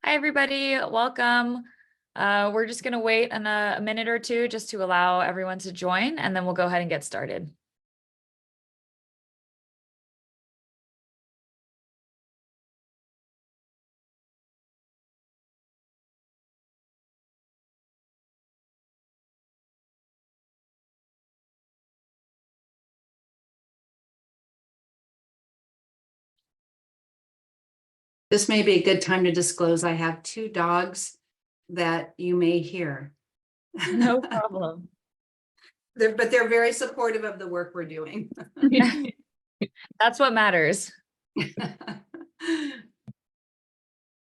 Hi, everybody. Welcome. We're just going to wait a minute or two just to allow everyone to join, and then we'll go ahead and get started. This may be a good time to disclose I have two dogs that you may hear. No problem. But they're very supportive of the work we're doing. Yeah, that's what matters.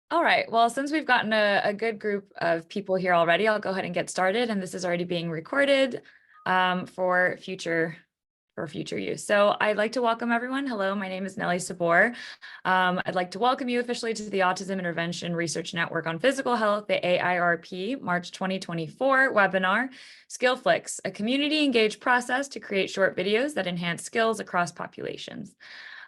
All right. Well, since we've gotten a good group of people here already, I'll go ahead and get started. And this is already being recorded for future use. So I'd like to welcome everyone. Hello, my name is Nellie Sabor. I'd like to welcome you officially to the Autism Intervention Research Network on Physical Health, the AIRP March 2024 webinar, Skillflix, a community engaged process to create short videos that enhance skills across populations.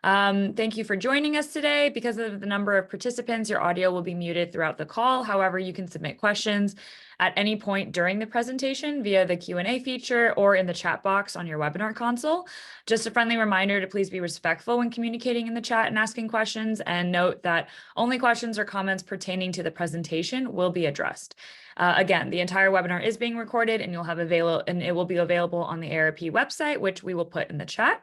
Thank you for joining us today. Because of the number of participants, your audio will be muted throughout the call. However, you can submit questions at any point during the presentation via the Q&A feature or in the chat box on your webinar console. Just a friendly reminder to please be respectful when communicating in the chat and asking questions, and note that only questions or comments pertaining to the presentation will be addressed. Again, the entire webinar is being recorded and it will be available on the AIRP website, which we will put in the chat.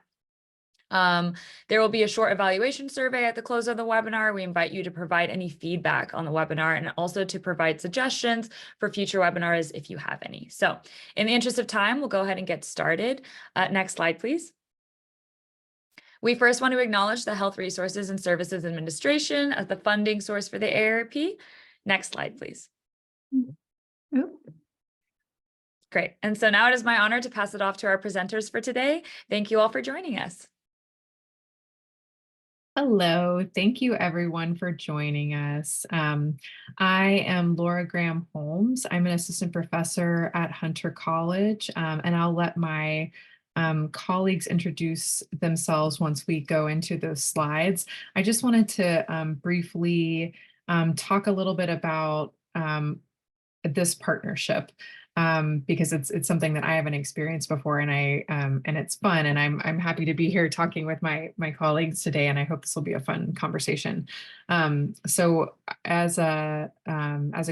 There will be a short evaluation survey at the close of the webinar. We invite you to provide any feedback on the webinar and also to provide suggestions for future webinars if you have any. So in the interest of time, we'll go ahead and get started. Next slide, please. We first want to acknowledge the Health Resources and Services Administration as the funding source for the AIRP. Next slide, please. Great. And so now it is my honor to pass it off to our presenters for today. Thank you all for joining us. Hello, thank you everyone for joining us. I am Laura Graham Holmes. I'm an assistant professor at Hunter College, and I'll let my colleagues introduce themselves once we go into those slides. I just wanted to briefly talk a little bit about this partnership. Because it's something that I haven't experienced before, and it's fun, and I'm happy to be here talking with my colleagues today, and I hope this will be a fun conversation. So as a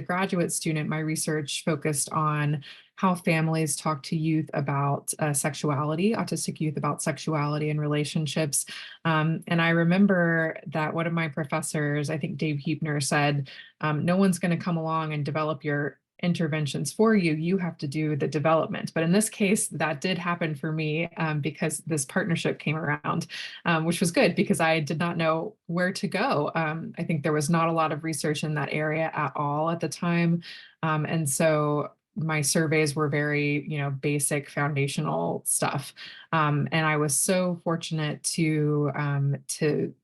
graduate student, my research focused on how families talk to youth about sexuality, autistic youth about sexuality and relationships. And I remember that one of my professors, I think Dave Huebner, said, no one's going to come along and develop your interventions for you. You have to do the development. But in this case, that did happen for me because this partnership came around, which was good because I did not know where to go. I think there was not a lot of research in that area at all at the time. And so my surveys were very, basic foundational stuff. And I was so fortunate to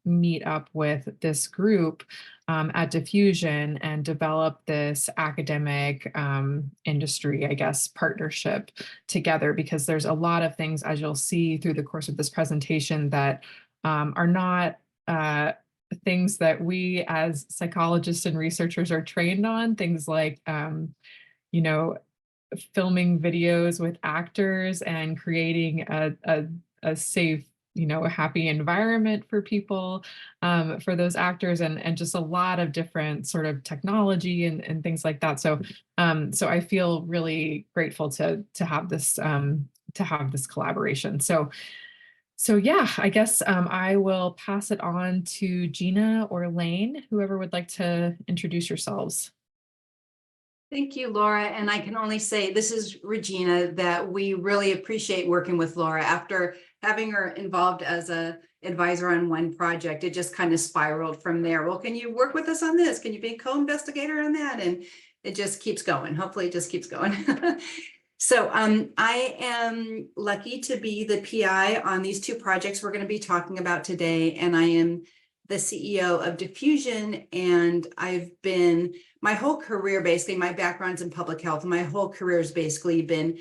meet up with this group at Diffusion and develop this academic industry, I guess, partnership together, because there's a lot of things, as you'll see through the course of this presentation, that are not things that we as psychologists and researchers are trained on, things like filming videos with actors and creating a safe, a happy environment for people, for those actors, and just a lot of different sort of technology and things like that. So I feel really grateful to have this collaboration. So yeah, I guess I will pass it on to Gina or Lane, whoever would like to introduce yourselves. Thank you, Laura. And I can only say, this is Regina, that we really appreciate working with Laura. After having her involved as an advisor on one project, it just kind of spiraled from there. Well, can you work with us on this? Can you be a co-investigator on that? And it just keeps going. Hopefully it just keeps going. So I am lucky to be the PI on these two projects we're going to be talking about today. And I am the CEO of Diffusion, and I've been, my whole career, basically, my background's in public health, and my whole career has basically been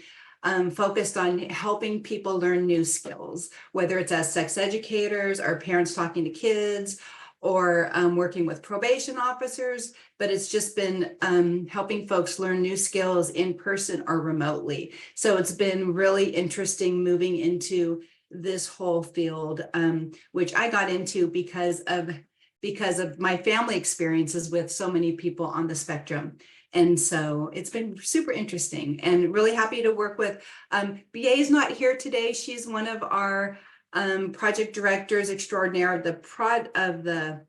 focused on helping people learn new skills, whether it's as sex educators or parents talking to kids, or working with probation officers, but it's just been helping folks learn new skills in person or remotely. So it's been really interesting moving into this whole field, which I got into because of my family experiences with so many people on the spectrum. And so it's been super interesting and really happy to work with. BA is not here today. She's one of our project directors extraordinaire of the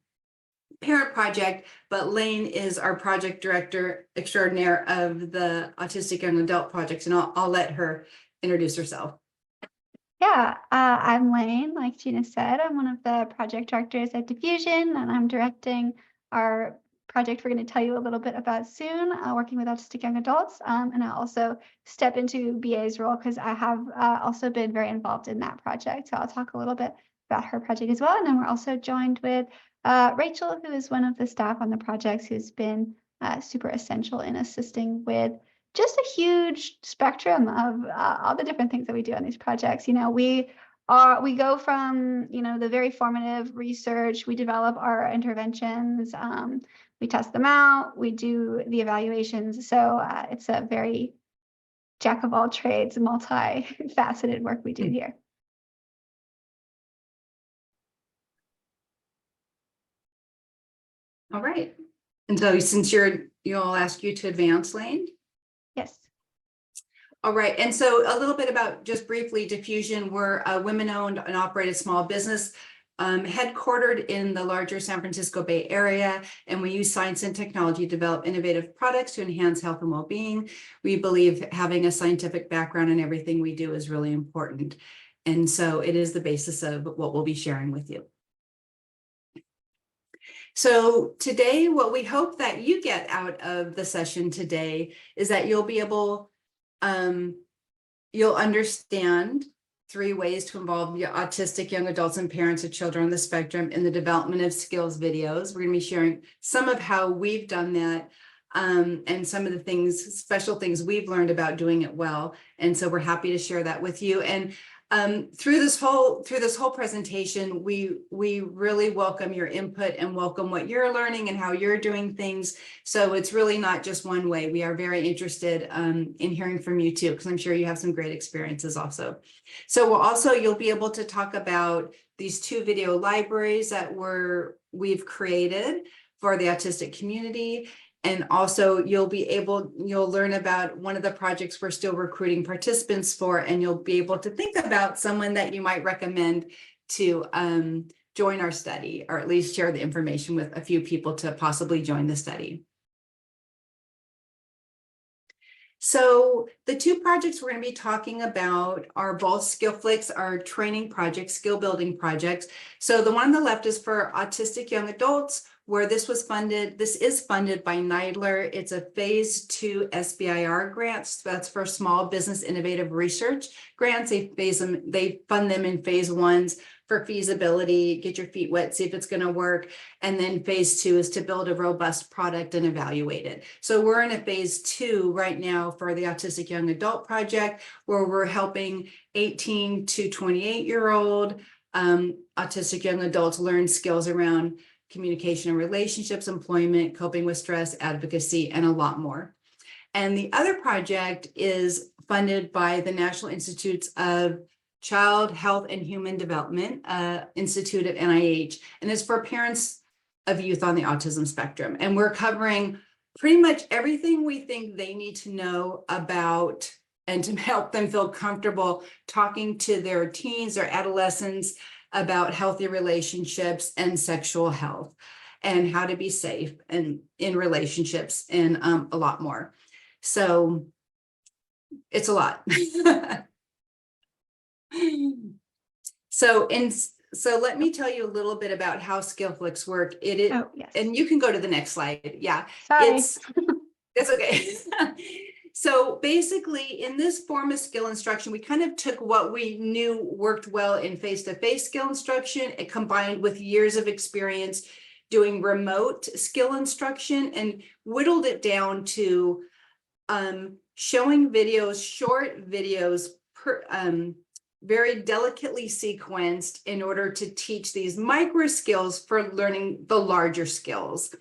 parent project, but Lane is our project director extraordinaire of the Autistic Young Adult Project, and I'll let her introduce herself. Yeah, I'm Lane, like Gina said. I'm one of the project directors at Diffusion, and I'm directing our project we're going to tell you a little bit about soon, working with autistic young adults. And I'll also step into BA's role because I have also been very involved in that project. So I'll talk a little bit about her project as well. And then we're also joined with Rachel, who is one of the staff on the project, who's been super essential in assisting with just a huge spectrum of all the different things that we do on these projects. You know, we go from, you know, the very formative research, we develop our interventions, we test them out, we do the evaluations. So it's a very jack of all trades, multi-faceted work we do here. All right. And so since I'll ask you to advance, Lane. Yes. All right. And so a little bit about just briefly Diffusion. We're a women-owned and operated small business headquartered in the larger San Francisco Bay Area. And we use science and technology to develop innovative products to enhance health and well-being. We believe having a scientific background in everything we do is really important. And so it is the basis of what we'll be sharing with you. So today, what we hope that you get out of the session today is that you'll be able, you'll understand 3 ways to involve your autistic young adults and parents of children on the spectrum in the development of skills videos. We're going to be sharing some of how we've done that and some of the things, special things we've learned about doing it well. And so we're happy to share that with you. And through this whole presentation, we really welcome your input and welcome what you're learning and how you're doing things. So it's really not just one way. We are very interested in hearing from you too, because I'm sure you have some great experiences also. So you'll be able to talk about these 2 video libraries that we've created for the autistic community. And also you'll learn about one of the projects we're still recruiting participants for, and you'll be able to think about someone that you might recommend to join our study, or at least share the information with a few people to possibly join the study. So the 2 projects we're going to be talking about are both Skillflix, our training projects, skill building projects. So the one on the left is for autistic young adults, where this is funded by NIDLR. It's a phase 2 SBIR grants. That's for small business innovative research grants. They fund them in phase 1s for feasibility, get your feet wet, see if it's going to work. And then phase 2 is to build a robust product and evaluate it. So we're in a phase 2 right now for the Autistic Young Adult Project, where we're helping 18 to 28-year-old autistic young adults learn skills around communication and relationships, employment, coping with stress, advocacy, and a lot more. And the other project is funded by the National Institutes of Child Health and Human Development Institute at NIH, and is for parents of youth on the autism spectrum. And we're covering pretty much everything we think they need to know about and to help them feel comfortable talking to their teens or adolescents about healthy relationships and sexual health and how to be safe and in relationships and a lot more. So it's a lot. So let me tell you a little bit about how Skillflix work. It is, Oh, yes. and you can go to the next slide. Yeah, Sorry. That's okay. So basically, in this form of skill instruction, we kind of took what we knew worked well in face-to-face skill instruction, it combined with years of experience doing remote skill instruction, and whittled it down to showing videos, short videos very delicately sequenced in order to teach these micro skills for learning the larger skills.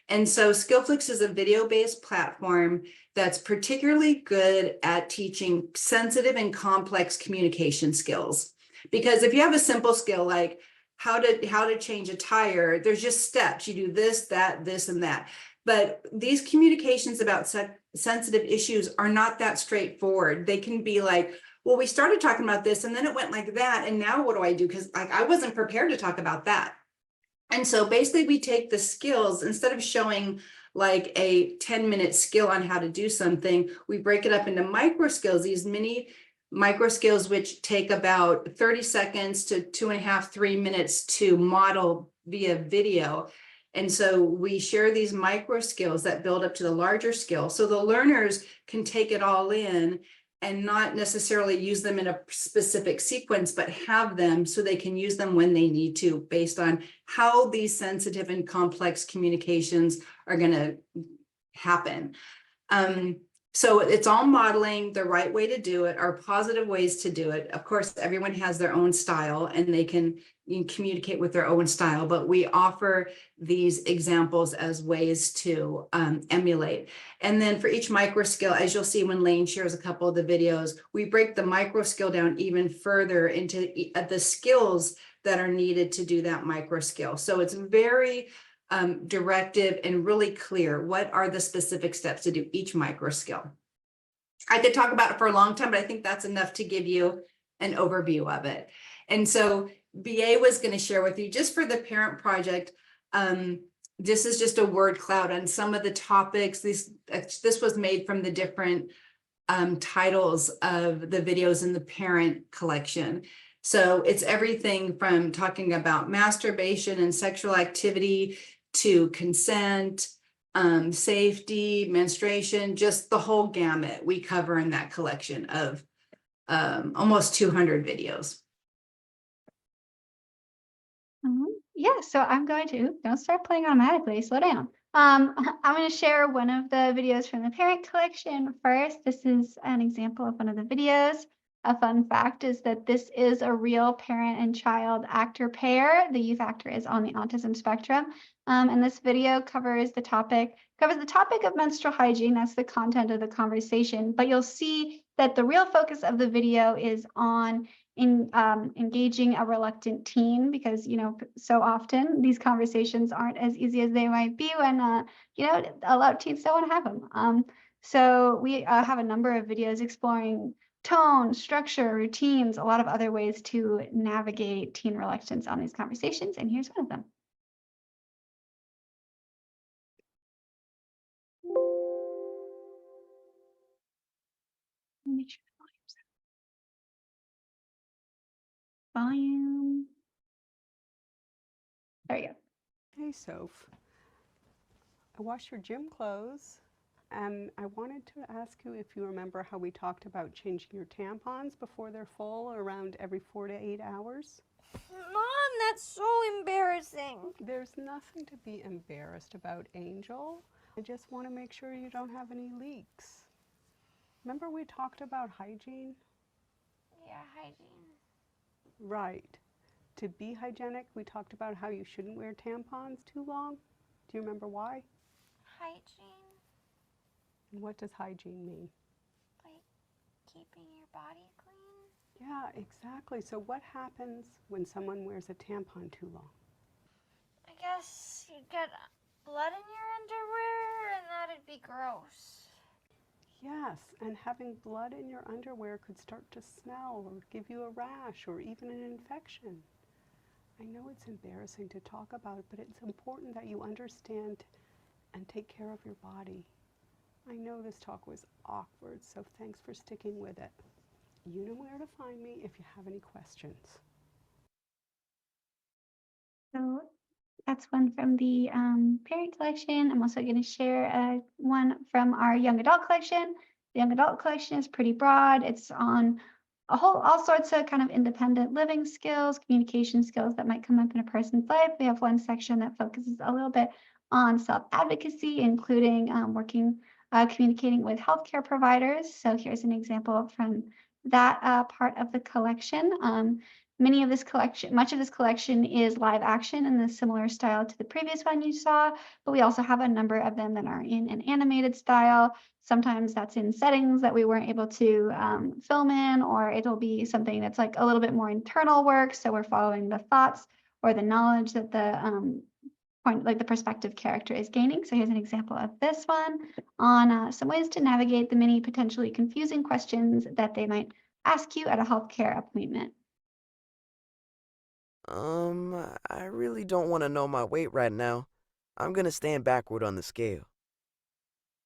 And so Skillflix is a video-based platform that's particularly good at teaching sensitive and complex communication skills. Because if you have a simple skill like how to change a tire, there's just steps. You do this, that, this, and that. But these communications about sensitive issues are not that straightforward. They can be like, well, we started talking about this and then it went like that. And now what do I do? Because I wasn't prepared to talk about that. And so basically we take the skills, instead of showing like a 10-minute skill on how to do something, we break it up into micro skills, these mini micro skills, which take about 30 seconds to 2.5, 3 minutes to model via video. And so we share these micro skills that build up to the larger skill. So the learners can take it all in and not necessarily use them in a specific sequence, but have them so they can use them when they need to, based on how these sensitive and complex communications are going to happen. So it's all modeling the right way to do it, or positive ways to do it. Of course, everyone has their own style and they can communicate with their own style, but we offer these examples as ways to emulate. And then for each micro skill, as you'll see when Lane shares a couple of the videos, we break the micro skill down even further into the skills that are needed to do that micro skill. So it's very directive and really clear what are the specific steps to do each micro skill. I could talk about it for a long time, but I think that's enough to give you an overview of it. And so BA was going to share with you, just for the parent project, this is just a word cloud on some of the topics. This was made from the different titles of the videos in the parent collection. So it's everything from talking about masturbation and sexual activity to consent, safety, menstruation, just the whole gamut we cover in that collection of almost 200 videos. Yeah, so I'm going to, don't start playing automatically, slow down. I'm going to share one of the videos from the parent collection first. This is an example of one of the videos. A fun fact is that this is a real parent and child actor pair. The youth actor is on the autism spectrum. And this video covers the topic of menstrual hygiene. That's the content of the conversation. But you'll see that the real focus of the video is on engaging a reluctant teen, because so often these conversations aren't as easy as they might be when a lot of teens don't want to have them. So we have a number of videos exploring tone, structure, routines, a lot of other ways to navigate teen reluctance on these conversations, and here's one of them. Make sure the volume. There you go. Hey, Soph. I washed your gym clothes, and I wanted to ask you if you remember how we talked about changing your tampons before they're full, around every 4 to 8 hours. Mom, that's so embarrassing. There's nothing to be embarrassed about, Angel. I just want to make sure you don't have any leaks. Remember we talked about hygiene? Yeah, hygiene. Right. To be hygienic, we talked about how you shouldn't wear tampons too long. Do you remember why? Hygiene? And what does hygiene mean? Like keeping your body clean? Yeah, exactly. So what happens when someone wears a tampon too long? I guess you get blood in your underwear and that'd be gross. Yes, and having blood in your underwear could start to smell or give you a rash or even an infection. I know it's embarrassing to talk about, but it's important that you understand and take care of your body. I know this talk was awkward, so thanks for sticking with it. You know where to find me if you have any questions. So that's one from the parent collection. I'm also going to share one from our young adult collection. The young adult collection is pretty broad. It's on all sorts of kind of independent living skills, communication skills that might come up in a person's life. We have one section that focuses a little bit on self-advocacy, including communicating with healthcare providers. So here's an example from that part of the collection. Much of this collection is live action in a similar style to the previous one you saw, but we also have a number of them that are in an animated style. Sometimes that's in settings that we weren't able to film in, or it'll be something that's like a little bit more internal work. So we're following the thoughts or the knowledge that the like the perspective character is gaining. So here's an example of this one on some ways to navigate the many potentially confusing questions that they might ask you at a healthcare appointment. I really don't want to know my weight right now. I'm gonna stand backward on the scale.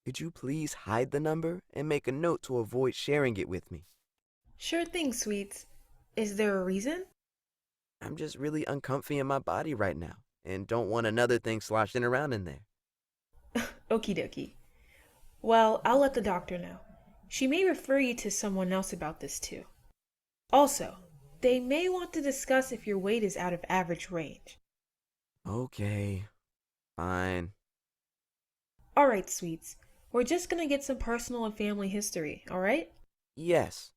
Could you please hide the number and make a note to avoid sharing it with me? Sure thing, sweets. Is there a reason? I'm just really uncomfy in my body right now and don't want another thing sloshing around in there. Okie dokie. Well, I'll let the doctor know. She may refer you to someone else about this too. Also, they may want to discuss if your weight is out of average range. Okay, fine. Alright, sweets. We're just gonna get some personal and family history, alright? Yes,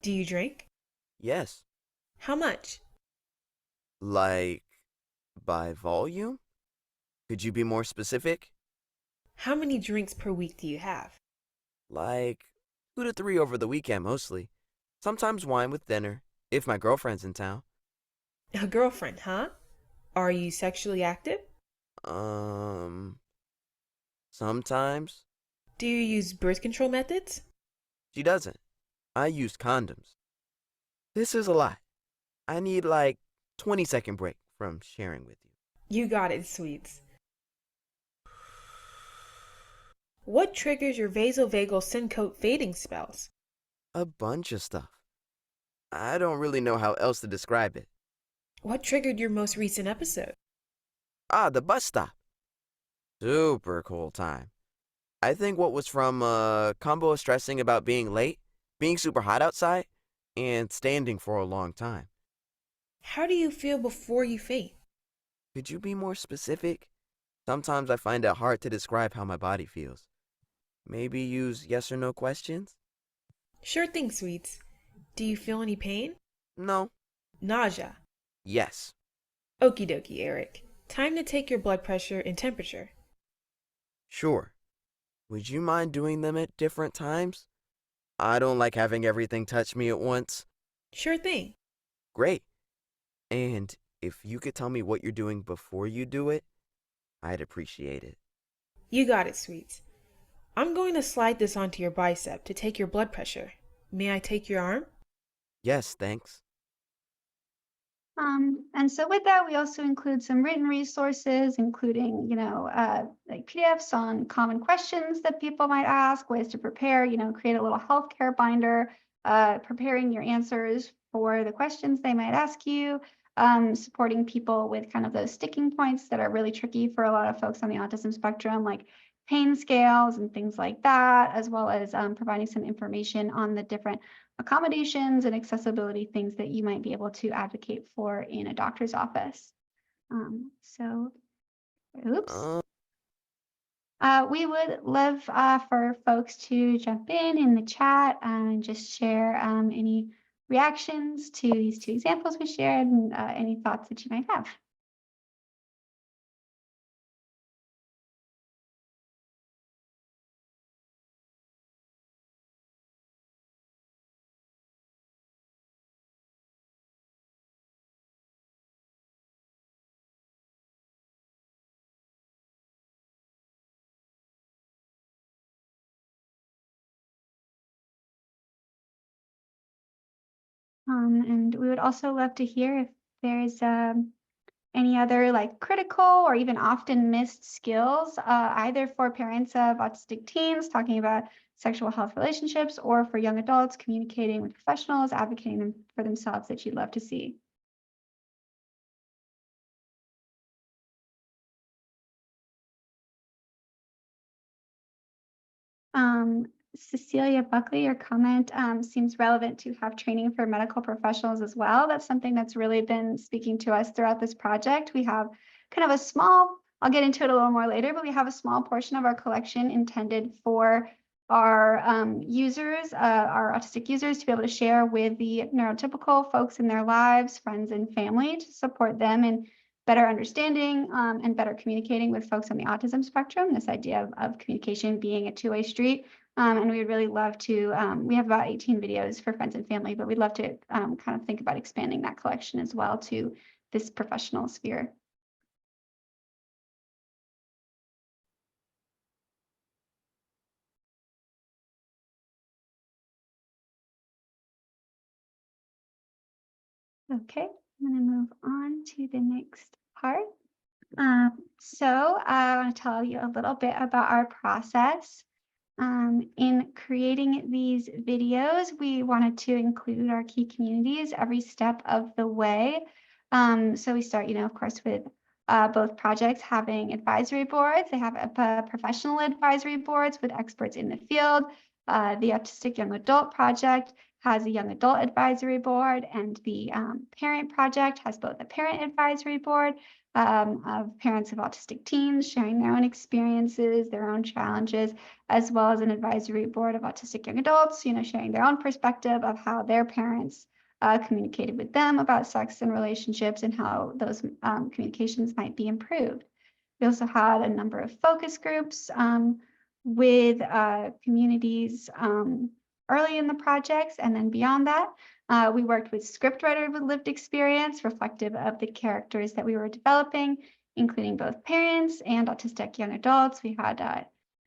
Do you drink? yes. How much? Like, by volume? Could you be more specific? How many drinks per week do you have? Like, 2 to 3 over the weekend mostly. Sometimes wine with dinner, if my girlfriend's in town. A girlfriend, huh? Are you sexually active? Sometimes. Do you use birth control methods? She doesn't. I used condoms. This is a lot. I need like 20-second break from sharing with you. You got it, sweets. What triggers your vasovagal syncope fading spells? A bunch of stuff. I don't really know how else to describe it. What triggered your most recent episode? The bus stop. Super cool time. I think what was from a combo of stressing about being late, being super hot outside, and standing for a long time. How do you feel before you faint? Could you be more specific? Sometimes I find it hard to describe how my body feels. Maybe use yes or no questions? Sure thing, sweets. Do you feel any pain? No. Nausea. Yes. Okie dokie, Eric. Time to take your blood pressure and temperature. Sure. Would you mind doing them at different times? I don't like having everything touch me at once. Sure thing. Great. And if you could tell me what you're doing before you do it, I'd appreciate it. You got it, sweets. I'm going to slide this onto your bicep to take your blood pressure. May I take your arm? Yes, thanks. And so with that, we also include some written resources, including, like PDFs on common questions that people might ask, ways to prepare, create a little healthcare binder, preparing your answers for the questions they might ask you, supporting people with kind of those sticking points that are really tricky for a lot of folks on the autism spectrum, like pain scales and things like that, as well as providing some information on the different accommodations and accessibility things that you might be able to advocate for in a doctor's office. We would love for folks to jump in the chat and just share any reactions to these two examples we shared and any thoughts that you might have. And we would also love to hear if there's any other like critical or even often missed skills, either for parents of autistic teens talking about sexual health relationships or for young adults communicating with professionals, advocating for themselves that you'd love to see. Cecilia Buckley, your comment seems relevant to have training for medical professionals as well. That's something that's really been speaking to us throughout this project. We have kind of a small, I'll get into it a little more later, but we have a small portion of our collection intended for our users, our autistic users, to be able to share with the neurotypical folks in their lives, friends and family, to support them in better understanding and better communicating with folks on the autism spectrum, this idea of communication being a two-way street. And we would really love to, we have about 18 videos for friends and family, but we'd love to kind of think about expanding that collection as well to this professional sphere. Okay, I'm going to move on to the next part. So I want to tell you a little bit about our process. In creating these videos, we wanted to include our key communities every step of the way. So we start, of course, with both projects having advisory boards. They have professional advisory boards with experts in the field. The Autistic Young Adult Project has a young adult advisory board, and the Parent Project has both a parent advisory board of parents of autistic teens sharing their own experiences, their own challenges, as well as an advisory board of autistic young adults, sharing their own perspective of how their parents communicated with them about sex and relationships and how those communications might be improved. We also had a number of focus groups with communities early in the projects, and then beyond that, we worked with scriptwriters with lived experience reflective of the characters that we were developing, including both parents and autistic young adults. We had, I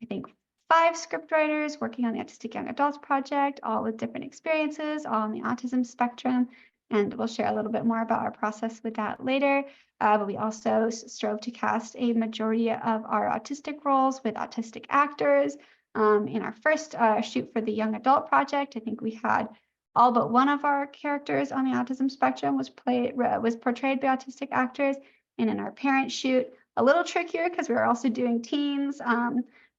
think, 5 scriptwriters working on the Autistic Young Adults Project, all with different experiences, all on the autism spectrum. And we'll share a little bit more about our process with that later. But we also strove to cast a majority of our autistic roles with autistic actors. In our first shoot for the Young Adult Project, I think we had all but one of our characters on the autism spectrum was portrayed by autistic actors. And in our parent shoot, a little trickier because we were also doing teens,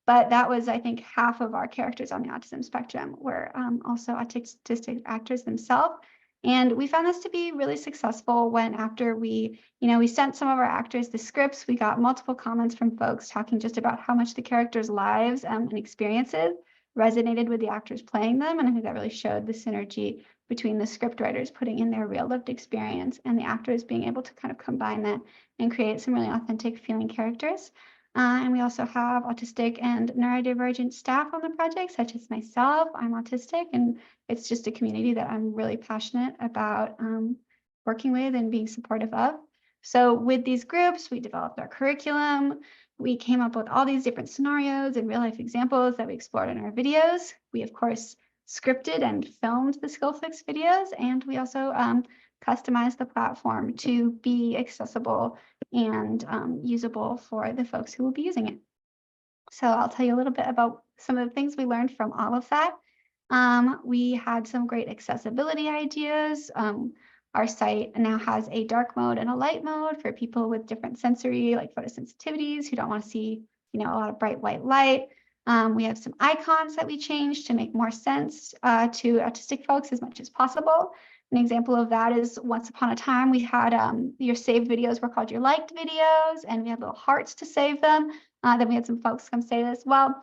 but that was, I think, half of our characters on the autism spectrum were also autistic actors themselves. And we found this to be really successful when, after we sent some of our actors the scripts, we got multiple comments from folks talking just about how much the characters' lives and experiences resonated with the actors playing them. And I think that really showed the synergy between the script writers putting in their real lived experience and the actors being able to kind of combine that and create some really authentic feeling characters. And we also have autistic and neurodivergent staff on the project, such as myself. I'm autistic, and it's just a community that I'm really passionate about working with and being supportive of. So with these groups, we developed our curriculum. We came up with all these different scenarios and real life examples that we explored in our videos. We, of course, scripted and filmed the Skillflix videos, and we also customized the platform to be accessible and usable for the folks who will be using it. So I'll tell you a little bit about some of the things we learned from all of that. We had some great accessibility ideas. Our site now has a dark mode and a light mode for people with different sensory, like photosensitivities, who don't want to see, a lot of bright white light. We have some icons that we changed to make more sense to autistic folks as much as possible. An example of that is, once upon a time, we had your saved videos were called your liked videos, and we had little hearts to save them. Then we had some folks come say this, well,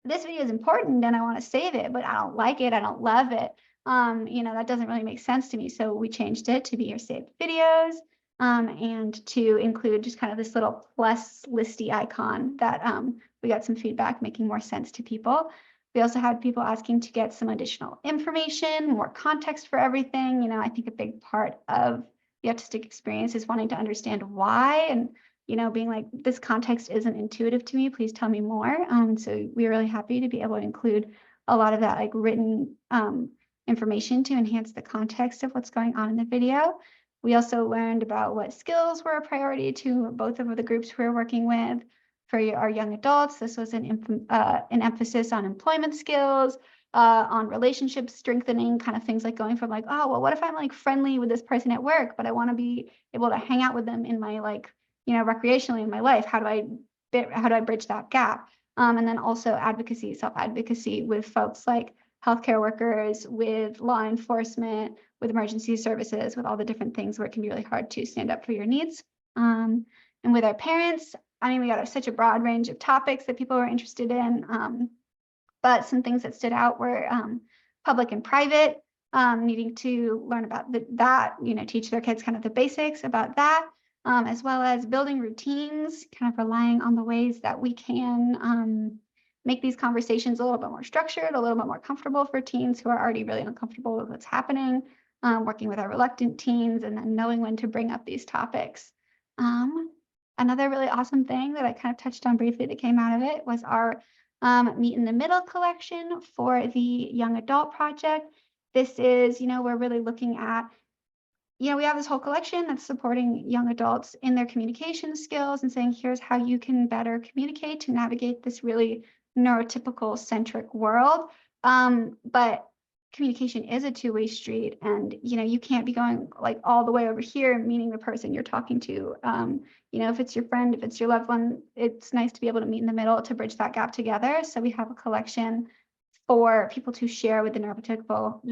this video is important and I want to save it, but I don't like it, I don't love it. That doesn't really make sense to me. So we changed it to be your saved videos and to include just kind of this little plus listy icon that we got some feedback making more sense to people. We also had people asking to get some additional information, more context for everything. I think a big part of the autistic experience is wanting to understand why, and being like, this context isn't intuitive to me, please tell me more. So we're really happy to be able to include a lot of that like written information to enhance the context of what's going on in the video. We also learned about what skills were a priority to both of the groups we were working with. For our young adults, this was an emphasis on employment skills, on relationship strengthening, kind of things like going from like, oh, well, what if I'm like friendly with this person at work, but I want to be able to hang out with them in my recreationally in my life. How do I bridge that gap? And then also advocacy, self-advocacy with folks like healthcare workers, with law enforcement, with emergency services, with all the different things where it can be really hard to stand up for your needs. And with our parents, we got such a broad range of topics that people were interested in. But some things that stood out were public and private, needing to learn about that, teach their kids kind of the basics about that, as well as building routines, kind of relying on the ways that we can make these conversations a little bit more structured, a little bit more comfortable for teens who are already really uncomfortable with what's happening, working with our reluctant teens, and then knowing when to bring up these topics. Another really awesome thing that I kind of touched on briefly that came out of it was our Meet in the Middle collection for the young adult project. This is, we're really looking at, we have this whole collection that's supporting young adults in their communication skills and saying, here's how you can better communicate to navigate this really neurotypical centric world. But communication is a two-way street, and you can't be going like all the way over here, meaning the person you're talking to. If it's your friend, if it's your loved one, it's nice to be able to meet in the middle to bridge that gap together. So we have a collection for people to share with the neurotypical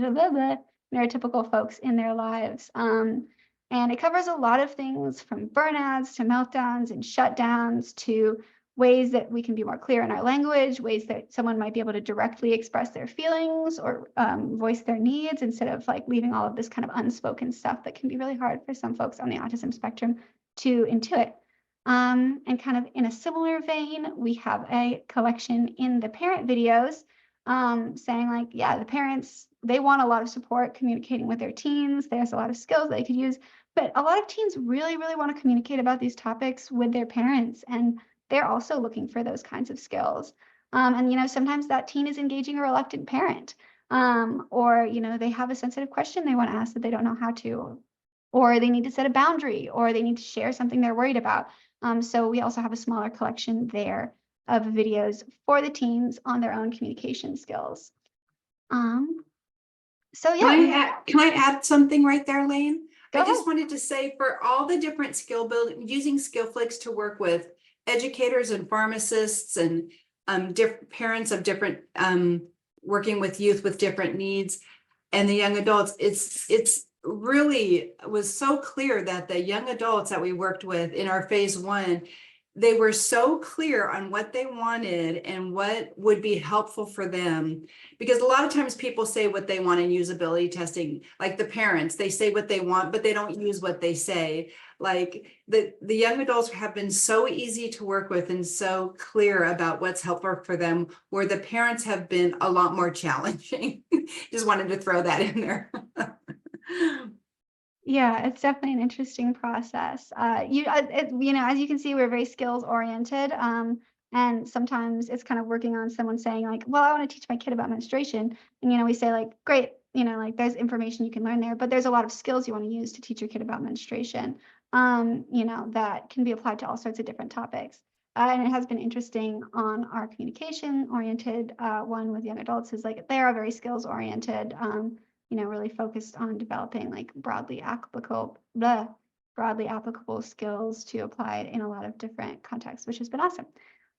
folks in their lives. And it covers a lot of things, from burnouts to meltdowns and shutdowns to ways that we can be more clear in our language, ways that someone might be able to directly express their feelings or voice their needs, instead of like leaving all of this kind of unspoken stuff that can be really hard for some folks on the autism spectrum to intuit. And kind of in a similar vein, we have a collection in the parent videos saying like, yeah, the parents, they want a lot of support communicating with their teens. There's a lot of skills they could use, but a lot of teens really, really want to communicate about these topics with their parents, and they're also looking for those kinds of skills. And sometimes that teen is engaging a reluctant parent, or they have a sensitive question they want to ask that they don't know how to, or they need to set a boundary, or they need to share something they're worried about. So we also have a smaller collection there of videos for the teens on their own communication skills. So yeah. Can I add something right there, Lane? Go I just ahead. wanted to say, for all the different skill building, using Skillflix to work with educators and pharmacists and different parents of different working with youth with different needs and the young adults, it's really was so clear that the young adults that we worked with in our phase 1, they were so clear on what they wanted and what would be helpful for them. Because a lot of times people say what they want in usability testing, like the parents, they say what they want, but they don't use what they say. Like the young adults have been so easy to work with and so clear about what's helpful for them, where the parents have been a lot more challenging. Just wanted to throw that in there. Yeah, it's definitely an interesting process. As you can see, we're very skills oriented. And sometimes it's kind of working on someone saying like, well, I want to teach my kid about menstruation. And, we say like, great, like there's information you can learn there, but there's a lot of skills you want to use to teach your kid about menstruation, that can be applied to all sorts of different topics. And it has been interesting on our communication oriented one with young adults, is like, they are very skills oriented, really focused on developing like broadly applicable skills to apply it in a lot of different contexts, which has been awesome.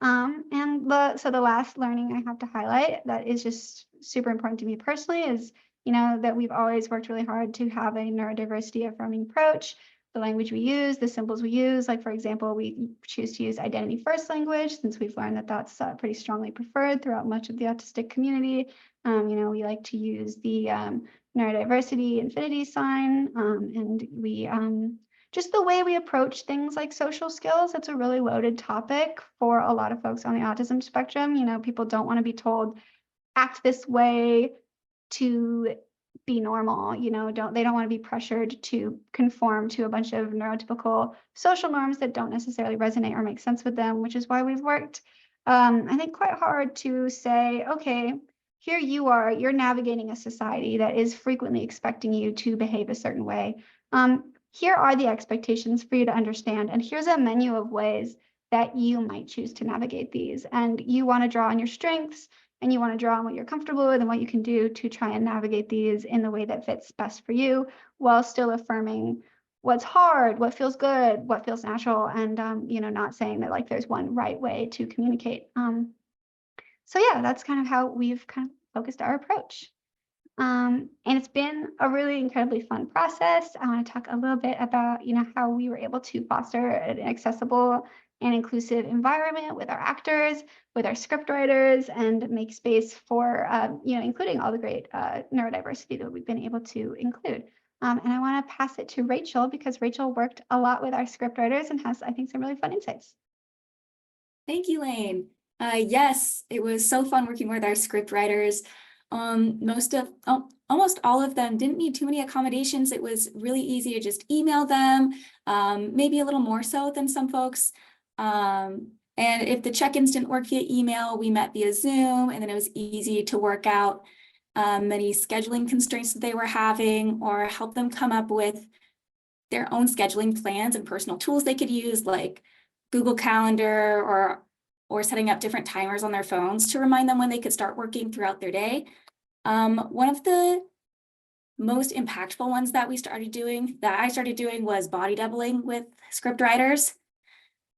So the last learning I have to highlight that is just super important to me personally is, that we've always worked really hard to have a neurodiversity affirming approach. The language we use, the symbols we use, like for example, we choose to use identity first language, since we've learned that that's pretty strongly preferred throughout much of the autistic community. We like to use the neurodiversity infinity sign, and we just the way we approach things like social skills. It's a really loaded topic for a lot of folks on the autism spectrum. People don't want to be told, act this way to be normal. They don't want to be pressured to conform to a bunch of neurotypical social norms that don't necessarily resonate or make sense with them, which is why we've worked, I think, quite hard to say, okay, here you are, you're navigating a society that is frequently expecting you to behave a certain way. Here are the expectations for you to understand, and here's a menu of ways that you might choose to navigate these. And you want to draw on your strengths, and you want to draw on what you're comfortable with and what you can do to try and navigate these in the way that fits best for you, while still affirming what's hard, what feels good, what feels natural, and not saying that like there's one right way to communicate. So yeah, that's kind of how we've kind of focused our approach. And it's been a really incredibly fun process. I want to talk a little bit about, how we were able to foster an accessible and inclusive environment with our actors, with our scriptwriters, and make space for, including all the great neurodiversity that we've been able to include. And I want to pass it to Rachel because Rachel worked a lot with our scriptwriters and has, I think, some really fun insights. Thank you, Lane. Yes, it was so fun working with our script writers. Almost all of them didn't need too many accommodations. It was really easy to just email them, maybe a little more so than some folks. And if the check-ins didn't work via email, we met via Zoom, and then it was easy to work out any scheduling constraints that they were having or help them come up with their own scheduling plans and personal tools they could use, like Google Calendar or setting up different timers on their phones to remind them when they could start working throughout their day. One of the most impactful ones that I started doing was body doubling with script writers.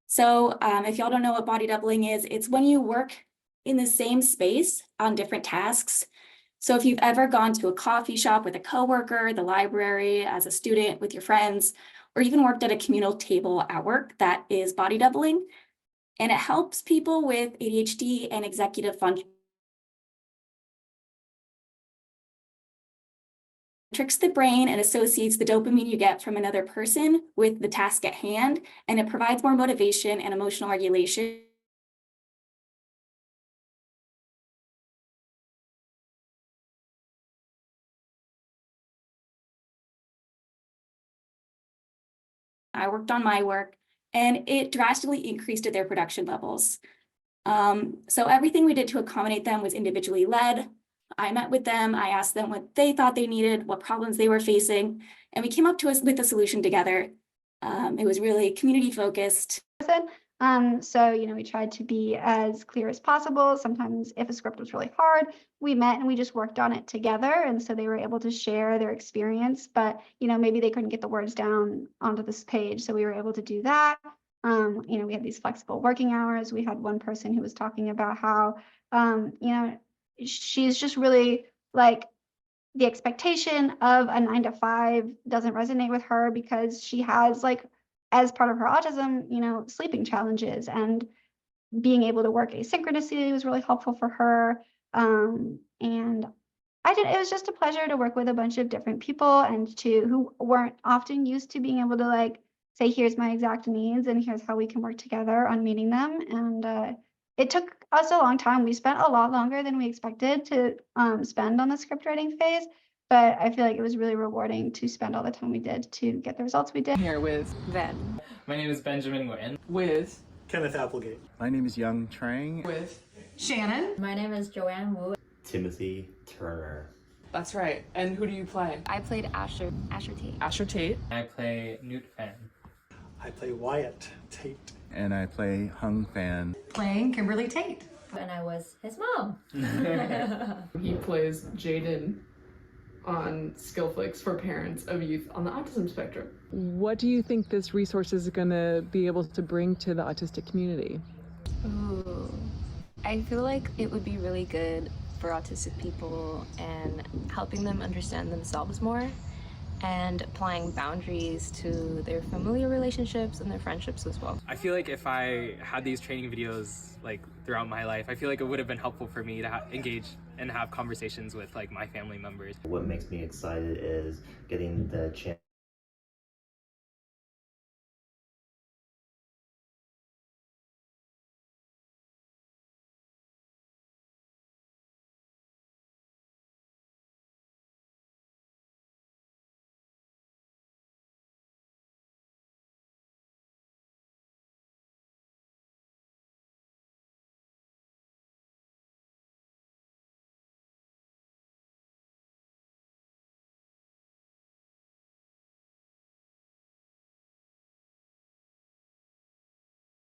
So if y'all don't know what body doubling is, it's when you work in the same space on different tasks. So if you've ever gone to a coffee shop with a coworker, the library, as a student with your friends, or even worked at a communal table at work, that is body doubling. And it helps people with ADHD and executive function. Tricks the brain and associates the dopamine you get from another person with the task at hand, and it provides more motivation and emotional regulation. I worked on my work, and it drastically increased their production levels. So everything we did to accommodate them was individually led. I met with them, I asked them what they thought they needed, what problems they were facing, and we came up with a solution together. It was really community focused. So, we tried to be as clear as possible. Sometimes if a script was really hard, we met and we just worked on it together. And so they were able to share their experience, but, maybe they couldn't get the words down onto this page. So we were able to do that. We had these flexible working hours. We had one person who was talking about how, she's just really like the expectation of a 9 to 5 doesn't resonate with her because she has as part of her autism, sleeping challenges, and being able to work asynchronously was really helpful for her. And it was just a pleasure to work with a bunch of different people and who weren't often used to being able to say, here's my exact needs and here's how we can work together on meeting them. And it took us a long time. We spent a lot longer than we expected to spend on the script writing phase, but I feel like it was really rewarding to spend all the time we did to get the results we did. Here with Ven. My name is Benjamin Nguyen. With Kenneth Applegate. My name is Young Trang. With Shannon. My name is Joanne Wu. Timothy Turner. That's right. And who do you play? I played Asher Tate. Asher Tate. I play Newt Fan. I play Wyatt Tate. And I play Hung Fan. Playing Kimberly Tate. And I was his mom. He plays Jaden on Skillflix for parents of youth on the autism spectrum. What do you think this resource is going to be able to bring to the autistic community? Ooh, I feel like it would be really good for autistic people and helping them understand themselves more and applying boundaries to their familiar relationships and their friendships as well. I feel like if I had these training videos throughout my life, I feel like it would have been helpful for me to engage and have conversations with my family members. What makes me excited is getting the chance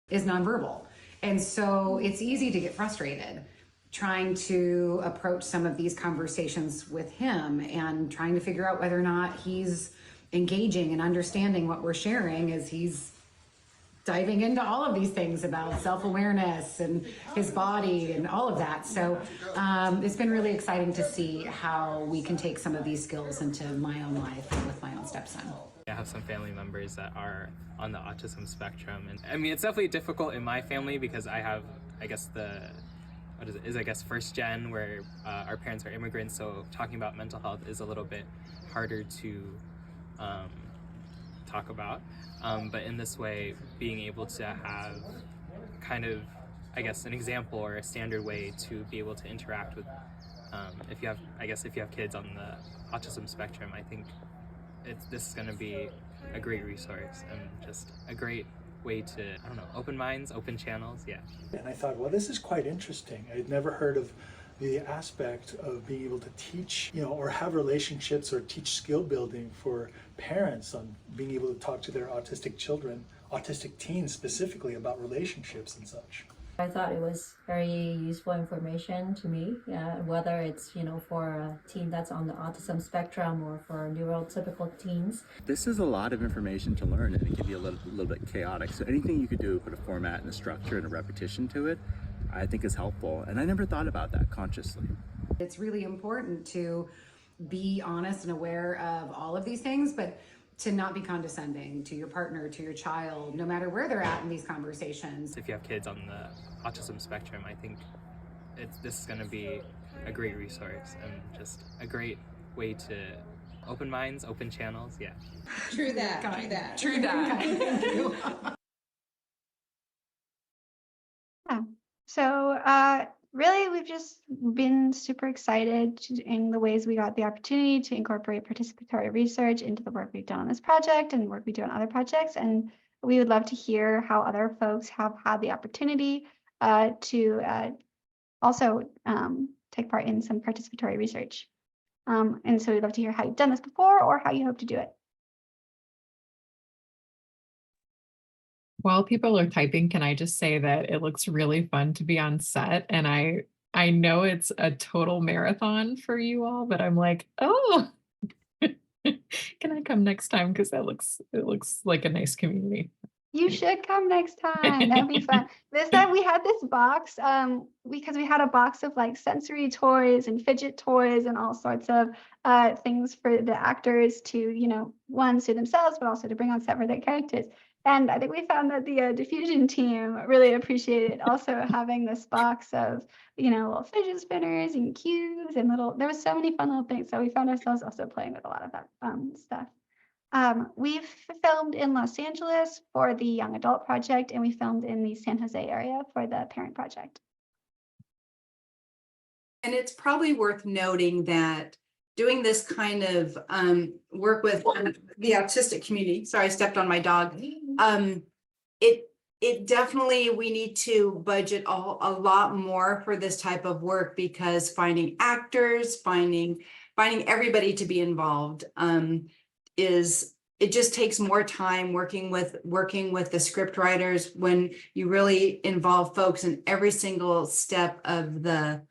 is nonverbal. And so it's easy to get frustrated trying to approach some of these conversations with him and trying to figure out whether or not he's engaging and understanding what we're sharing as he's diving into all of these things about self-awareness and his body and all of that. So it's been really exciting to see how we can take some of these skills into my own life and with my own stepson. I have some family members that are on the autism spectrum, and I mean, it's definitely difficult in my family because I have, I guess, first gen, where our parents are immigrants, so talking about mental health is a little bit harder to talk about. But in this way, being able to have kind of, I guess, an example or a standard way to be able to interact with, if you have kids on the autism spectrum, I think this is going to be a great resource and just a great way to, I don't know, open minds, open channels, yeah. And I thought, well, this is quite interesting. I'd never heard of the aspect of being able to teach, or have relationships or teach skill building for parents on being able to talk to their autistic children, autistic teens specifically, about relationships and such. I thought it was very useful information to me, whether it's, for a teen that's on the autism spectrum or for neurotypical teens. This is a lot of information to learn, and it can be a little bit chaotic. So anything you could do, put a format and a structure and a repetition to it, I think is helpful. And I never thought about that consciously. It's really important to be honest and aware of all of these things, but to not be condescending to your partner, to your child, no matter where they're at in these conversations. If you have kids on the autism spectrum, I think this is going to be a great resource and just a great way to open minds, open channels, yeah. True that. Thank you. Yeah. So really, we've just been super excited in the ways we got the opportunity to incorporate participatory research into the work we've done on this project and work we do on other projects. And we would love to hear how other folks have had the opportunity to also take part in some participatory research. And so we'd love to hear how you've done this before or how you hope to do it. While people are typing, can I just say that it looks really fun to be on set, and I know it's a total marathon for you all, but I'm like, oh, can I come next time? Because it looks like a nice community. You should come next time. That'd be fun. This time we had this box because we had a box of like sensory toys and fidget toys and all sorts of things for the actors to, one, suit themselves, but also to bring on set for their characters. And I think we found that the diffusion team really appreciated also having this box of, little fidget spinners and cubes and there was so many fun little things. So we found ourselves also playing with a lot of that stuff. We've filmed in Los Angeles for the young adult project, and we filmed in the San Jose area for the parent project. And it's probably worth noting that doing this kind of work with the autistic community, sorry, I stepped on my dog. It definitely, we need to budget a lot more for this type of work, because finding actors, finding everybody to be involved it just takes more time working with the script writers. When you really involve folks in every single step of the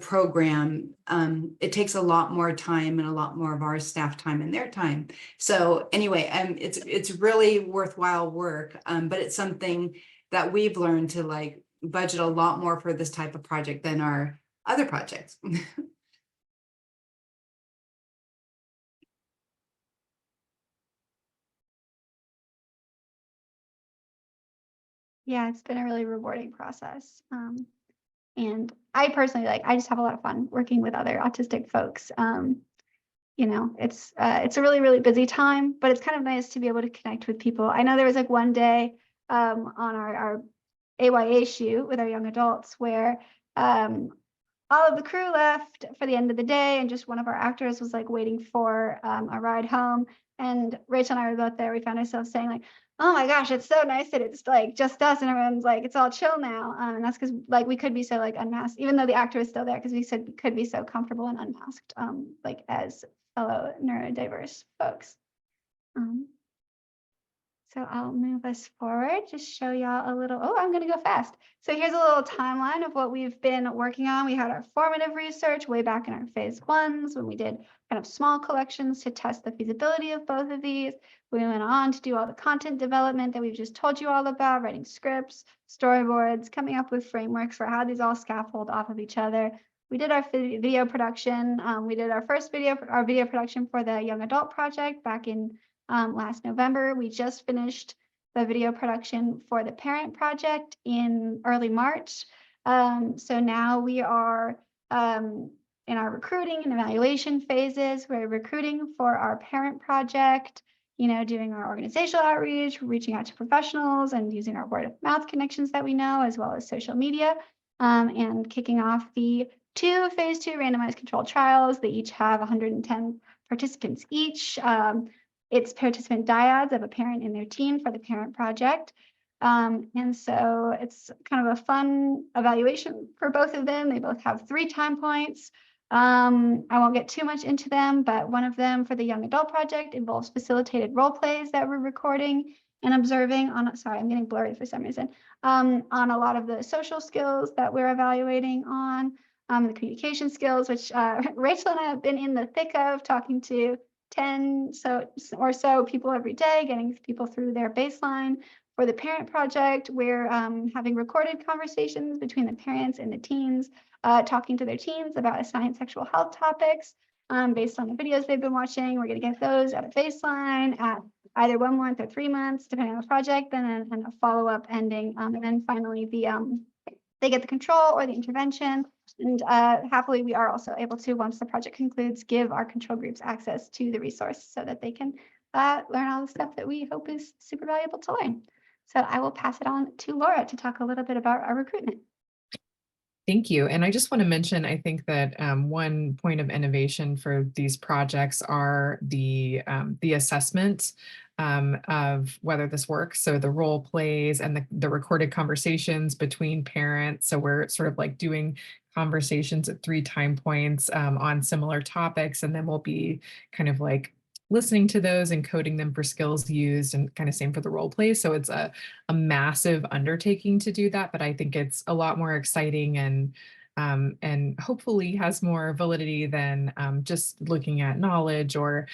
program, it takes a lot more time and a lot more of our staff time and their time. So anyway, it's really worthwhile work, but it's something that we've learned to like budget a lot more for this type of project than our other projects. Yeah, it's been a really rewarding process. And I personally I just have a lot of fun working with other autistic folks. It's a really, really busy time, but it's kind of nice to be able to connect with people. I know there was one day on our AYA shoot with our young adults where all of the crew left for the end of the day, and just one of our actors was waiting for a ride home. And Rachel and I were both there. We found ourselves saying oh my gosh, it's so nice that it's just us and everyone's it's all chill now. And that's because we could be so unmasked, even though the actor is still there, because we said we could be so comfortable and unmasked, as fellow neurodiverse folks. So I'll move us forward, just show y'all a little, I'm gonna go fast. So here's a little timeline of what we've been working on. We had our formative research way back in our phase 1s when we did kind of small collections to test the feasibility of both of these. We went on to do all the content development that we've just told you all about, writing scripts, storyboards, coming up with frameworks for how these all scaffold off of each other. We did our video production. We did our first video production for the young adult project back in last November. We just finished the video production for the parent project in early March. So now we are in our recruiting and evaluation phases. We're recruiting for our parent project, doing our organizational outreach, reaching out to professionals and using our word of mouth connections that we know, as well as social media, and kicking off the 2 phase 2 randomized controlled trials. They each have 110 participants each. It's participant dyads of a parent and their teen for the parent project. And so it's kind of a fun evaluation for both of them. They both have 3 time points. I won't get too much into them, but one of them for the young adult project involves facilitated role plays that we're recording and observing on, sorry, I'm getting blurry for some reason, on a lot of the social skills that we're evaluating on, the communication skills, which Rachel and I have been in the thick of, talking to 10 or so people every day, getting people through their baseline. For the parent project, we're having recorded conversations between the parents and the teens, talking to their teens about assigned sexual health topics based on the videos they've been watching. We're going to get those at a baseline at either 1 month or 3 months, depending on the project, then a follow-up ending. And then finally, they get the control or the intervention. And happily, we are also able to, once the project concludes, give our control groups access to the resource so that they can learn all the stuff that we hope is super valuable to learn. So I will pass it on to Laura to talk a little bit about our recruitment. Thank you. And I just want to mention, I think that one point of innovation for these projects are the assessment of whether this works. So the role plays and the recorded conversations between parents. So we're sort of like doing conversations at 3 time points on similar topics, and then we'll be kind of like listening to those and coding them for skills used, and kind of same for the role play. So it's a massive undertaking to do that, but I think it's a lot more exciting and hopefully has more validity than just looking at knowledge or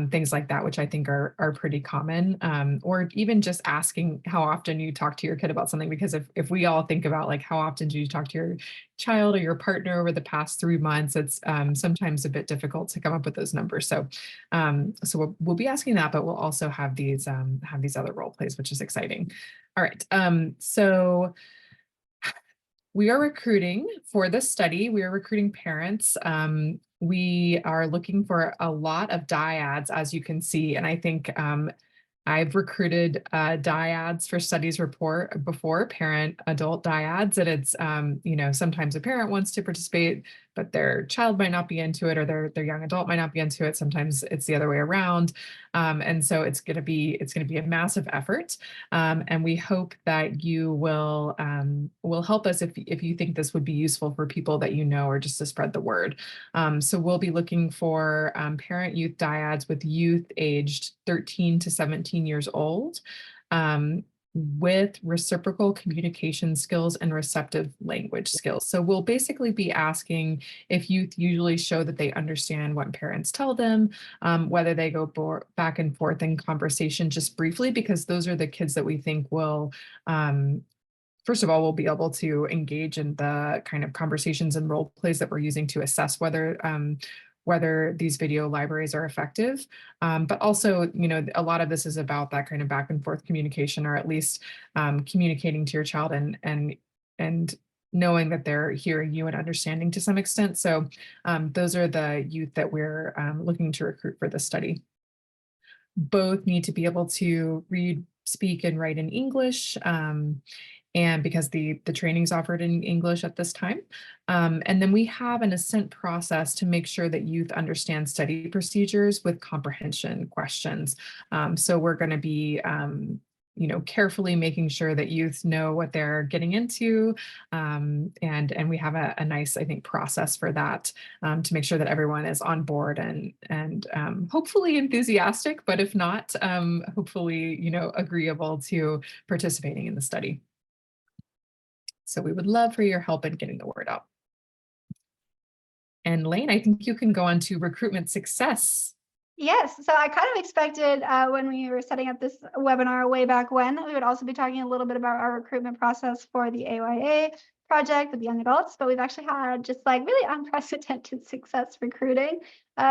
things like that, which I think are pretty common, or even just asking how often you talk to your kid about something, because if we all think about like how often do you talk to your child or your partner over the past 3 months, it's sometimes a bit difficult to come up with those numbers. So we'll be asking that, but we'll also have these other role plays, which is exciting. All right, so we are recruiting for this study. We are recruiting parents. We are looking for a lot of dyads, as you can see, and I think I've recruited dyads for studies report before, parent adult dyads, and it's sometimes a parent wants to participate, but their child might not be into it, or their young adult might not be into it. Sometimes it's the other way around, and so it's going to be a massive effort, and we hope that you will help us if you think this would be useful for people that you know, or just to spread the word. So we'll be looking for parent youth dyads with youth aged 13 to 17 years old, with reciprocal communication skills and receptive language skills. So we'll basically be asking if youth usually show that they understand what parents tell them, whether they go back and forth in conversation just briefly, because those are the kids that we think will, first of all, we'll be able to engage in the kind of conversations and role plays that we're using to assess whether these video libraries are effective. But also, a lot of this is about that kind of back and forth communication, or at least communicating to your child and knowing that they're hearing you and understanding to some extent. So those are the youth that we're looking to recruit for this study. Both need to be able to read, speak, and write in English. And because the training's offered in English at this time. And then we have an assent process to make sure that youth understand study procedures with comprehension questions. So we're going to be carefully making sure that youth know what they're getting into. And we have a nice, I think, process for that, to make sure that everyone is on board and hopefully enthusiastic, but if not, hopefully, agreeable to participating in the study. So we would love for your help in getting the word out. And Lane, I think you can go on to recruitment success. Yes, so I kind of expected when we were setting up this webinar way back when that we would also be talking a little bit about our recruitment process for the AYA project with young adults, but we've actually had just like really unprecedented success recruiting.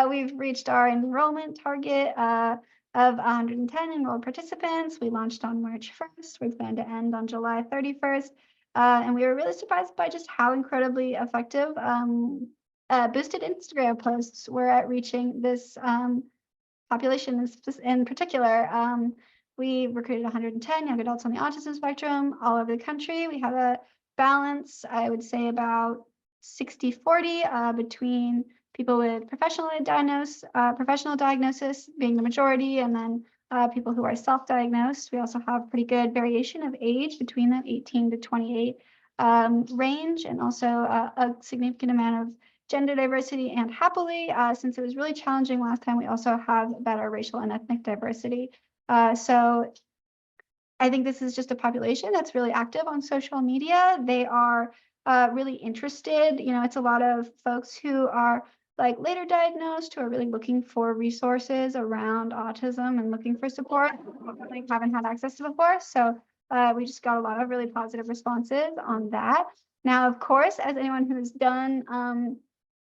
We've reached our enrollment target of 110 enrolled participants. We launched on March 1st. We plan to end on July 31st. And we were really surprised by just how incredibly effective boosted Instagram posts were at reaching this population in particular. We recruited 110 young adults on the autism spectrum all over the country. We have a balance, I would say about 60-40 between people with professional diagnosis being the majority, and then people who are self-diagnosed. We also have pretty good variation of age between that 18 to 28 range, and also a significant amount of gender diversity. And happily, since it was really challenging last time, we also have better racial and ethnic diversity. So I think this is just a population that's really active on social media. They are really interested. You know, it's a lot of folks who are like later diagnosed, who are really looking for resources around autism and looking for support they haven't had access to before. So we just got a lot of really positive responses on that. Now, of course, as anyone who's done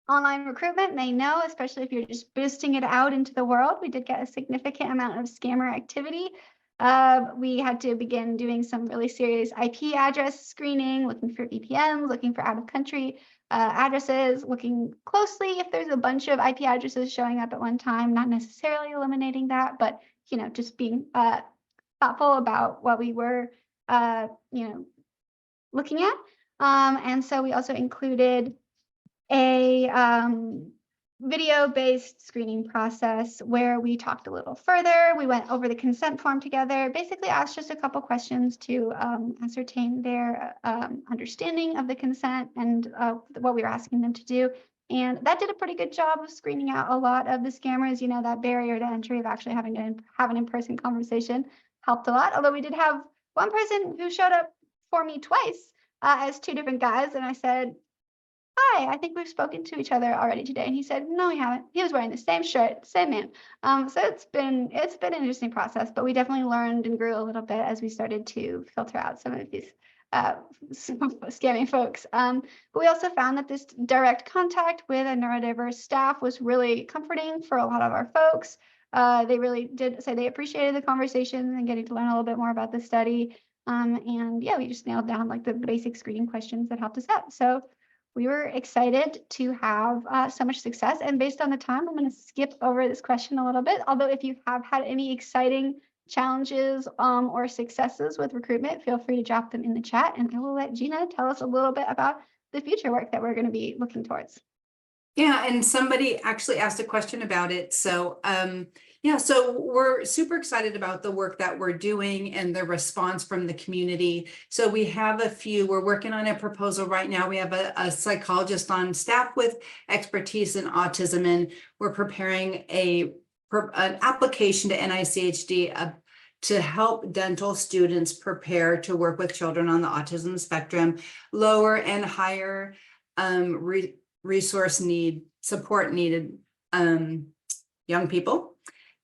online recruitment may know, especially if you're just boosting it out into the world, we did get a significant amount of scammer activity. We had to begin doing some really serious IP address screening, looking for VPNs, looking for out-of-country addresses, looking closely if there's a bunch of IP addresses showing up at one time, not necessarily eliminating that, but you know, just being thoughtful about what we were you know, looking at. And so we also included a video-based screening process where we talked a little further. We went over the consent form together, basically asked just a couple questions to ascertain their understanding of the consent and what we were asking them to do. And that did a pretty good job of screening out a lot of the scammers. You know, that barrier to entry of actually having to have an in-person conversation helped a lot. Although we did have one person who showed up for me twice as two different guys. And I said, "Hi, I think we've spoken to each other already today." And he said, "No, we haven't." He was wearing the same shirt, same man. So it's been an interesting process, but we definitely learned and grew a little bit as we started to filter out some of these scamming folks. But we also found that this direct contact with a neurodiverse staff was really comforting for a lot of our folks. They really did say they appreciated the conversations and getting to learn a little bit more about the study. And yeah, we just nailed down like the basic screening questions that helped us out. So we were excited to have so much success. And based on the time, I'm going to skip over this question a little bit. Although if you have had any exciting challenges or successes with recruitment, feel free to drop them in the chat. And I will let Gina tell us a little bit about the future work that we're going to be looking towards. Yeah, and somebody actually asked a question about it. So yeah, so we're super excited about the work that we're doing and the response from the community. So we have we're working on a proposal right now. We have a psychologist on staff with expertise in autism, and we're preparing an application to NICHD to help dental students prepare to work with children on the autism spectrum, lower and higher support needed young people.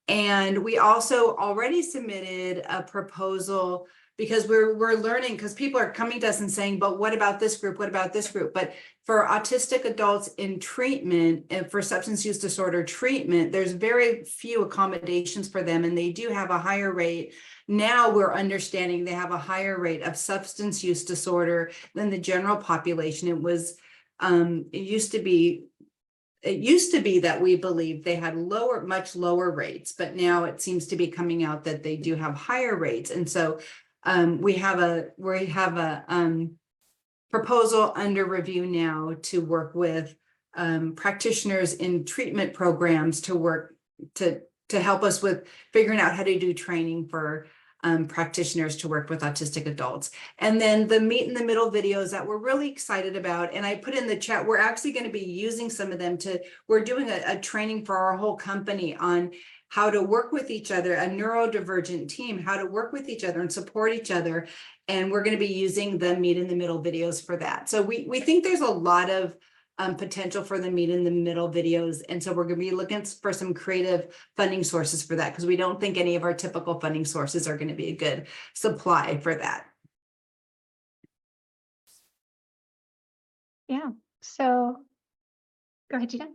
And we also already submitted a proposal because we're learning, because people are coming to us and saying, but what about this group? What about this group? But for autistic adults in treatment and for substance use disorder treatment, there's very few accommodations for them, and they do have a higher rate. Now we're understanding they have a higher rate of substance use disorder than the general population. It used to be that we believed they had much lower rates, but now it seems to be coming out that they do have higher rates. And so we have a proposal under review now to work with practitioners in treatment programs to help us with figuring out how to do training for practitioners to work with autistic adults. And then the meet in the middle videos that we're really excited about, and I put in the chat, we're actually going to be using some of them we're doing a training for our whole company on how to work with each other, a neurodivergent team, how to work with each other and support each other. And we're going to be using the meet in the middle videos for that. So we think there's a lot of potential for the meet in the middle videos. And so we're going to be looking for some creative funding sources for that, because we don't think any of our typical funding sources are going to be a good supply for that. Yeah. So go ahead, Gina.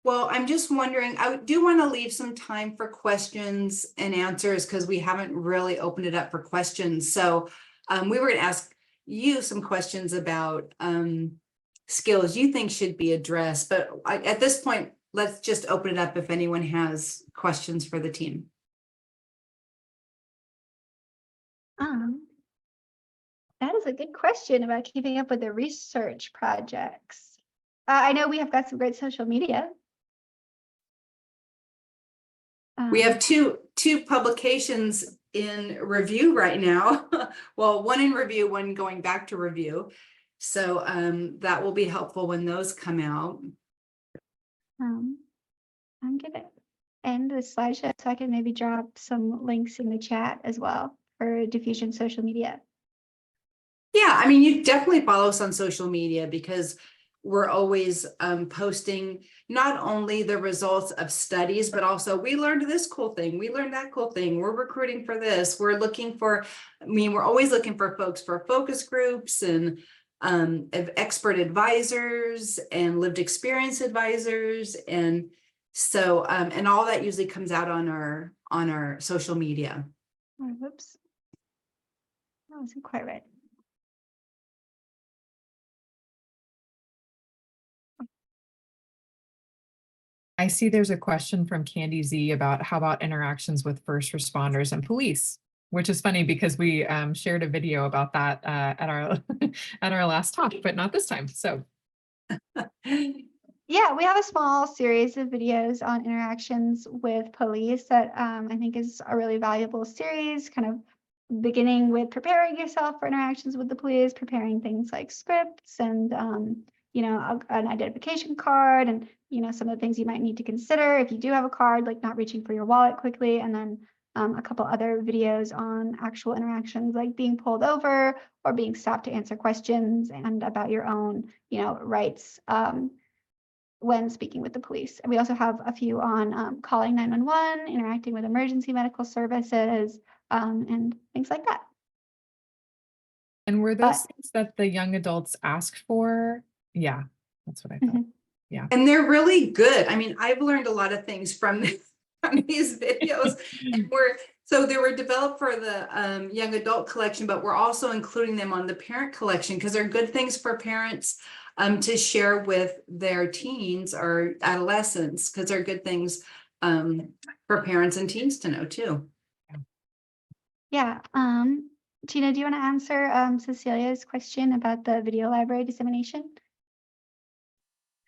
Well, I'm just wondering, I do want to leave some time for questions and answers because we haven't really opened it up for questions. So we were going to ask you some questions about skills you think should be addressed. But at this point, let's just open it up if anyone has questions for the team. That is a good question about keeping up with the research projects. I know we have got some great social media. We have two publications in review right now. Well, one in review, one going back to review. So that will be helpful when those come out. I'm gonna end the slideshow so I can maybe drop some links in the chat as well for Diffusion social media. Yeah, I mean, you definitely follow us on social media because we're always posting not only the results of studies, but also we learned this cool thing, we learned that cool thing, we're recruiting for this, we're looking for, I mean, we're always looking for folks for focus groups and expert advisors and lived experience advisors. And so, and all that usually comes out on our social media. Oh, whoops. That wasn't quite right. I see there's a question from Candy Z about how about interactions with first responders and police, which is funny because we shared a video about that at our at our last talk, but not this time. So yeah, we have a small series of videos on interactions with police that I think is a really valuable series, kind of beginning with preparing yourself for interactions with the police, preparing things like scripts and you know, an identification card and, you know, some of the things you might need to consider if you do have a card, like not reaching for your wallet quickly. And then a couple other videos on actual interactions, like being pulled over or being stopped to answer questions and about your own, you know, rights when speaking with the police. And we also have a few on calling 911, interacting with emergency medical services, and things like that. and were those things that the young adults asked for? Yeah, that's what I thought. Yeah. And they're really good. I mean, I've learned a lot of things from these videos. And so they were developed for the young adult collection, but we're also including them on the parent collection because they're good things for parents to share with their teens or adolescents, because they're good things for parents and teens to know too. Yeah. Gina, do you want to answer Cecilia's question about the video library dissemination?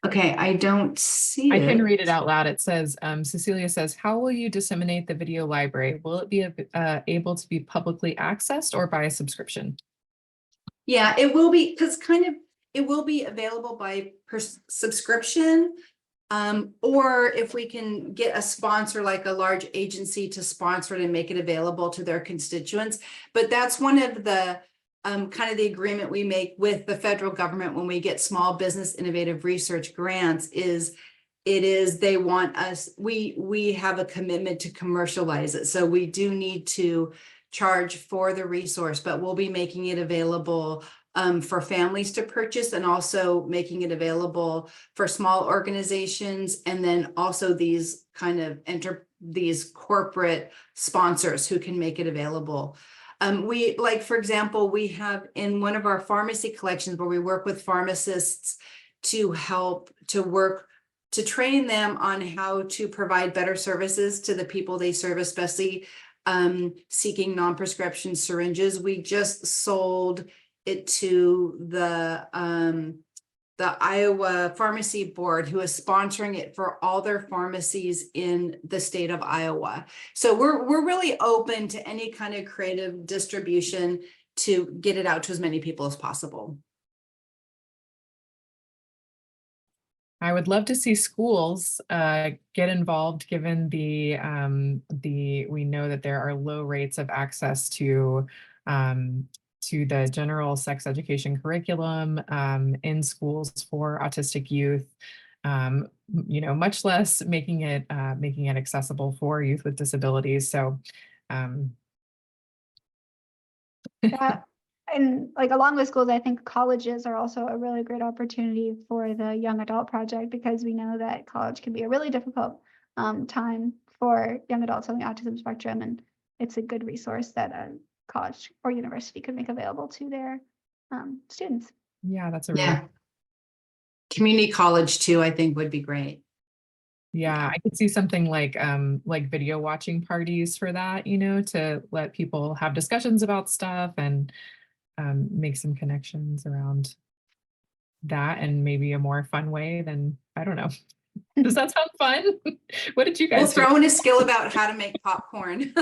Okay, I don't see I it. can read it out loud. It says, Cecilia says, how will you disseminate the video library? Will it be able to be publicly accessed or by a subscription? Yeah, it will be, because it will be available by subscription. Or if we can get a sponsor like a large agency to sponsor it and make it available to their constituents. But that's one of the kind of the agreement we make with the federal government when we get small business innovative research grants is they want us, we have a commitment to commercialize it. So we do need to charge for the resource, but we'll be making it available for families to purchase and also making it available for small organizations. And then also these kind of these corporate sponsors who can make it available. We like, for example, we have in one of our pharmacy collections where we work with pharmacists to help to work to train them on how to provide better services to the people they serve, especially seeking non-prescription syringes. We just sold it to the Iowa Pharmacy Board, who is sponsoring it for all their pharmacies in the state of Iowa. So we're really open to any kind of creative distribution to get it out to as many people as possible. I would love to see schools get involved, given we know that there are low rates of access to to the general sex education curriculum in schools for autistic youth. Much less making it accessible for youth with disabilities. So, yeah, and like along with schools, I think colleges are also a really great opportunity for the young adult project, because we know that college can be a really difficult time for young adults on the autism spectrum, and it's a good resource that a college or university could make available to their students. Yeah, that's a really Community college too, I think would be great. Yeah, I could see something like video watching parties for that, to let people have discussions about stuff and make some connections around that, and maybe a more fun way than, I don't know. Does that sound fun? What did you guys We'll throw in a skill about how to make popcorn.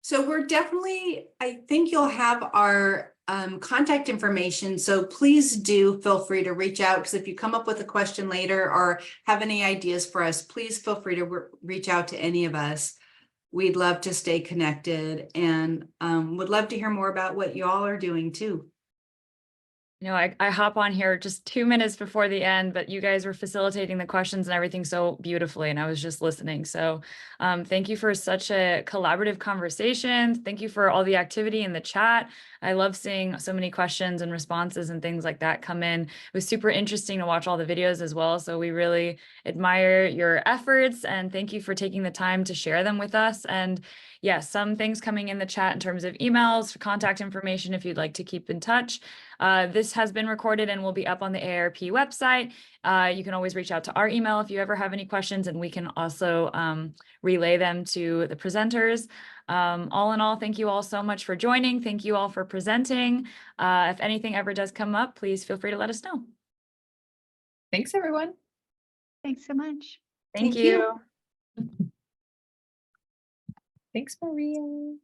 So we're definitely, I think you'll have our contact information. So please do feel free to reach out, because if you come up with a question later or have any ideas for us, please feel free to reach out to any of us. We'd love to stay connected, and would love to hear more about what you all are doing too. I hop on here just 2 minutes before the end, but you guys were facilitating the questions and everything so beautifully, and I was just listening. So thank you for such a collaborative conversation. Thank you for all the activity in the chat. I love seeing so many questions and responses and things like that come in. It was super interesting to watch all the videos as well. So we really admire your efforts, and thank you for taking the time to share them with us. And yes, some things coming in the chat in terms of emails, contact information if you'd like to keep in touch. This has been recorded and will be up on the AARP website. You can always reach out to our email if you ever have any questions, and we can also relay them to the presenters. All in all, thank you all so much for joining. Thank you all for presenting. If anything ever does come up, please feel free to let us know. Thanks, everyone. Thanks so much. Thank you. Thanks, Maria.